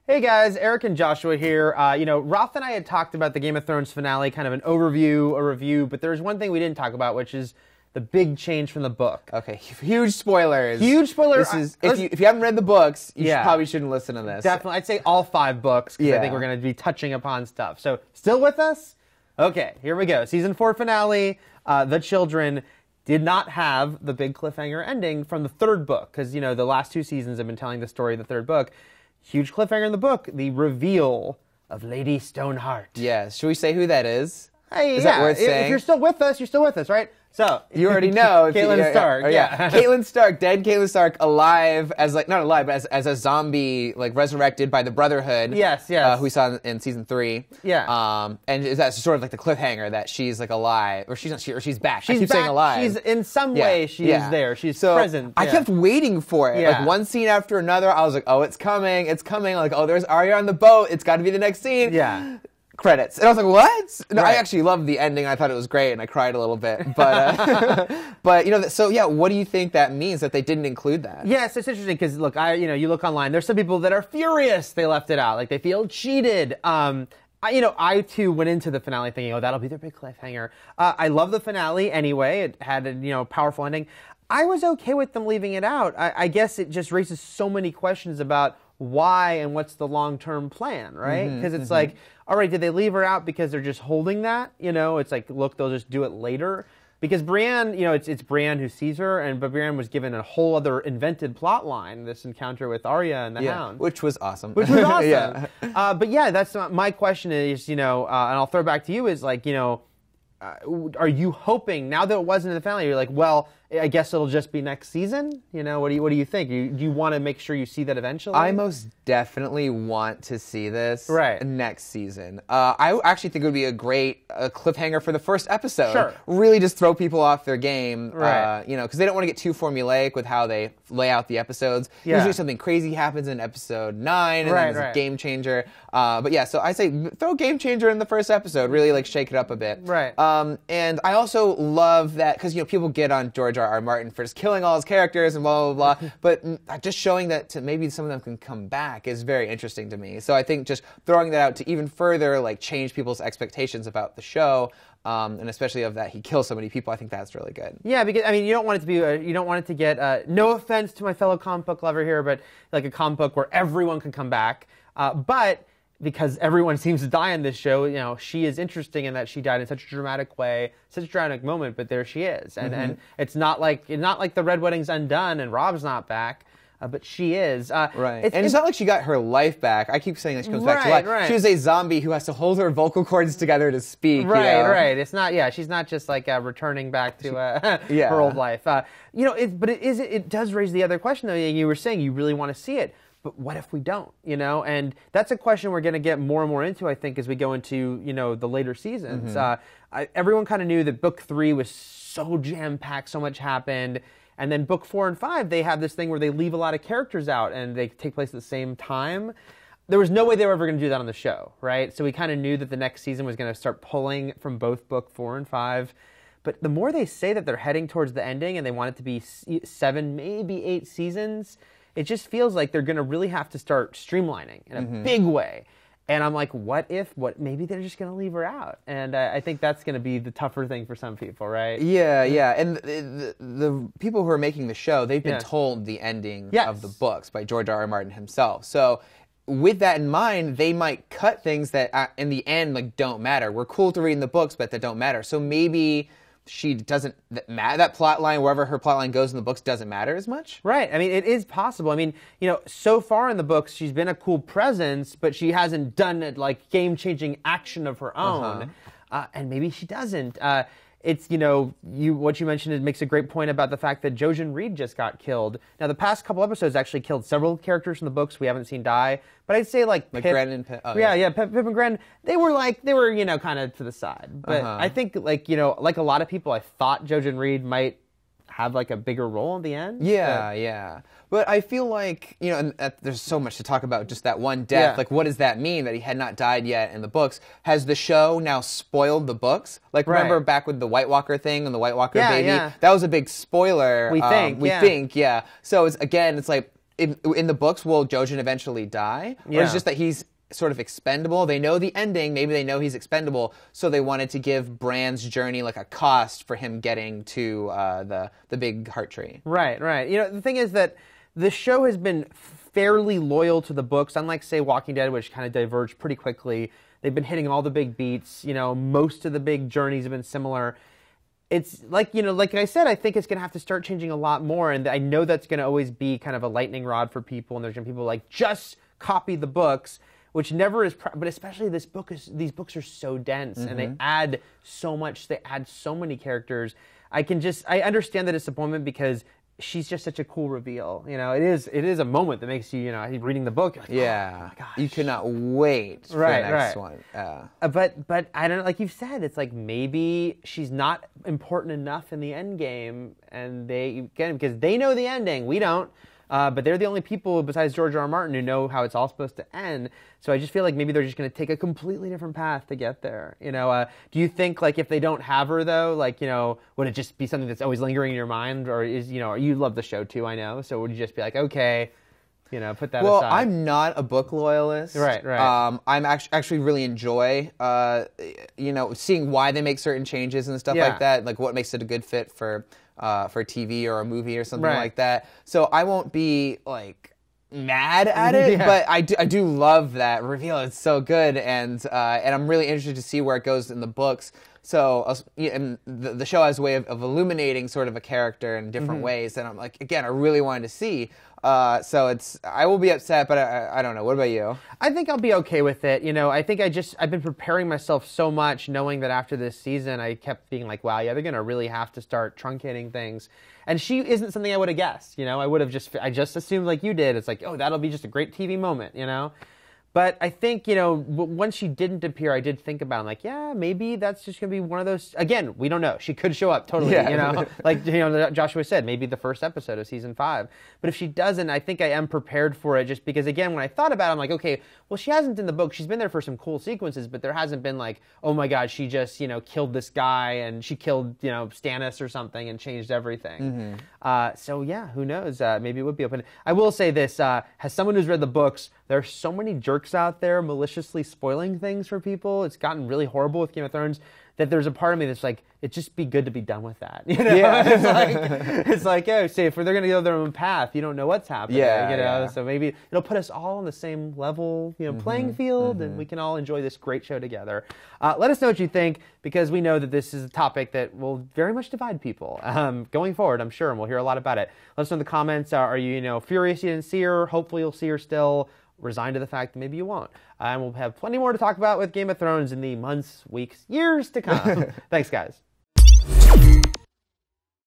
Hey guys, Eric and Joshua here. Ralph and I had talked about the Game of Thrones finale, kind of an overview, a review, but there's one thing we didn't talk about, which is the big change from the book. Okay, huge spoilers. Huge spoilers. If you haven't read the books, you probably shouldn't listen to this. Definitely. I'd say all 5 books, because I think we're going to be touching upon stuff. So, still with us? Okay, here we go. Season 4 finale, The Children did not have the big cliffhanger ending from the 3rd book, because, the last 2 seasons have been telling the story of the 3rd book. Huge cliffhanger in the book, the reveal of Lady Stoneheart. Yes. Should we say who that is? Hey, is that worth saying? If you're still with us, you're still with us, right? So you already know. Caitlin Stark. Yeah. Caitlin Stark, dead Caitlin Stark, alive as not alive, but as a zombie, resurrected by the Brotherhood. Yes. Who we saw in season 3. Yeah. And is that sort of like the cliffhanger that she's alive, or she's not, or she's back. She's I keep back. saying alive. She's in some way she's there. She's present. I kept waiting for it. Yeah. One scene after another, I was like, oh, it's coming. It's coming. There's Arya on the boat. It's got to be the next scene. Yeah. Credits. And I was like, what? No, right. I actually loved the ending. I thought it was great, and I cried a little bit. But, what do you think that means that they didn't include that? Yes, it's interesting because, look, you look online, there's some people that are furious they left it out. Like, they feel cheated. I too went into the finale thinking, oh, that'll be their big cliffhanger. I love the finale anyway. It had a, powerful ending. I was okay with them leaving it out. I guess it just raises so many questions about why and what's the long-term plan, right? Because it's like, all right, did they leave her out because they're just holding that? It's like, look, they'll just do it later. Because Brienne, it's Brienne who sees her, but Brienne was given a whole other invented plot line, this encounter with Arya and the Hound. Which was awesome. Which was awesome. But yeah, that's my question is, and I'll throw it back to you, is like, are you hoping, now that it wasn't in the finale, you're like, well, I guess it'll just be next season? What do you think? Do you want to make sure you see that eventually? I most definitely want to see this next season. I actually think it would be a great cliffhanger for the first episode. Sure. Really just throw people off their game. Right. Because they don't want to get too formulaic with how they lay out the episodes. Yeah. Usually something crazy happens in episode 9, and then there's a game changer. So I say throw a game changer in the first episode. Really shake it up a bit. Right. And I also love that, because people get on George R.R. Martin for just killing all his characters and blah, blah, blah. But just showing that maybe some of them can come back is very interesting to me. So I think just throwing that out to even further change people's expectations about the show, and especially of that he kills so many people, I think that's really good. Yeah, because you don't want it to be you don't want it to get no offense to my fellow comic book lover here, but like a comic book where everyone can come back, but because everyone seems to die in this show, she is interesting in that she died in such a dramatic way, such a dramatic moment, but there she is. And it's not like the Red Wedding's undone and Rob's not back, but she is. Right. It's not like she got her life back. I keep saying that she comes back to life. Right. She was a zombie who has to hold her vocal cords together to speak. Right. It's not, she's not just returning back to her old life. But it does raise the other question, though. You were saying you really want to see it. But what if we don't, And that's a question we're going to get more and more into, I think, as we go into, the later seasons. Everyone kind of knew that book 3 was so jam-packed, so much happened. And then book 4 and 5, they have this thing where they leave a lot of characters out and they take place at the same time. There was no way they were ever going to do that on the show, right? So we kind of knew that the next season was going to start pulling from both book 4 and 5. But the more they say that they're heading towards the ending and they want it to be 7, maybe 8 seasons, it just feels like they're going to really have to start streamlining in a big way. And I'm like, maybe they're just going to leave her out. And I think that's going to be the tougher thing for some people, right? Yeah. And the people who are making the show, they've been told the ending of the books by George R.R. Martin himself. So with that in mind, they might cut things that in the end don't matter. We're cool to read in the books, but that don't matter. So maybe she doesn't matter. That plot line, wherever her plot line goes in the books, doesn't matter as much. Right. It is possible. So far in the books, she's been a cool presence, but she hasn't done game-changing action of her own. And maybe she doesn't. It's, what you mentioned, it makes a great point about the fact that Jojen Reed just got killed. Now, the past couple episodes actually killed several characters from the books we haven't seen die. But I'd say Pip, Gren and Pip. Oh, Pip and Gren, they were kind of to the side. But I think, like a lot of people, I thought Jojen Reed might have a bigger role in the end. Yeah. But I feel like, and there's so much to talk about just that one death. What does that mean that he had not died yet in the books? Has the show now spoiled the books? Remember back with the White Walker thing and the White Walker baby? Yeah. That was a big spoiler. We think. So it's in the books, will Jojen eventually die? Or is it just that he's sort of expendable? They know the ending. Maybe they know he's expendable, so they wanted to give Bran's journey like a cost for him getting to the big heart tree. Right. The thing is that the show has been fairly loyal to the books, unlike, say, Walking Dead, which kind of diverged pretty quickly. They've been hitting all the big beats. Most of the big journeys have been similar. It's like I said, I think it's going to have to start changing a lot more, and I know that's going to always be kind of a lightning rod for people, and there's going to be people like, just copy the books, which never is, but especially these books are so dense, and they add so much, they add so many characters. I understand the disappointment because she's just such a cool reveal. It is a moment that makes you, reading the book, you're like, oh my gosh. You cannot wait for the next one. But I don't know, like you've said, it's like maybe she's not important enough in the end game, and because they know the ending, we don't. But they're the only people besides George R.R. Martin who know how it's all supposed to end. So I just feel like maybe they're just going to take a completely different path to get there. Do you think, like, if they don't have her though, like, would it just be something that's always lingering in your mind, or you love the show too, I know. So would you just be like, okay, put that aside? Well, I'm not a book loyalist. Right. I'm actually really enjoy, seeing why they make certain changes and stuff like that. Like what makes it a good fit for TV or a movie or something like that. So I won't be like mad at it, but I do love that reveal. It's so good, and I'm really interested to see where it goes in the books. So and the show has a way of illuminating sort of a character in different ways, and I'm like, again, I really wanted to see. So I will be upset, but I don't know. What about you? I think I'll be okay with it. I think I've been preparing myself so much, knowing that after this season, I kept being like, wow, they're going to really have to start truncating things. And she isn't something I would have guessed. I just assumed like you did. It's like, oh, that'll be just a great TV moment, But I think, once she didn't appear, I did think about it. I'm like, yeah, maybe that's just going to be one of those. Again, we don't know. She could show up totally, Like, Joshua said, maybe the first episode of season 5. But if she doesn't, I think I am prepared for it, just because, again, when I thought about it, I'm like, okay, well, she hasn't in the book. She's been there for some cool sequences, but there hasn't been like, oh my God, she just, killed this guy and she killed, Stannis or something and changed everything. So yeah, who knows? Maybe it would be open. I will say this, as someone who's read the books, there are so many jerks out there maliciously spoiling things for people. It's gotten really horrible with Game of Thrones that there's a part of me that's like, it'd just be good to be done with that. It's like, oh, see, if they're going to go their own path, you don't know what's happening. So maybe it'll put us all on the same level, playing field, and we can all enjoy this great show together. Let us know what you think, because we know that this is a topic that will very much divide people going forward, I'm sure, and we'll hear a lot about it. Let us know in the comments. Are you, furious you didn't see her? Hopefully you'll see her still. Resigned to the fact that maybe you won't. And we'll have plenty more to talk about with Game of Thrones in the months, weeks, years to come. Thanks, guys.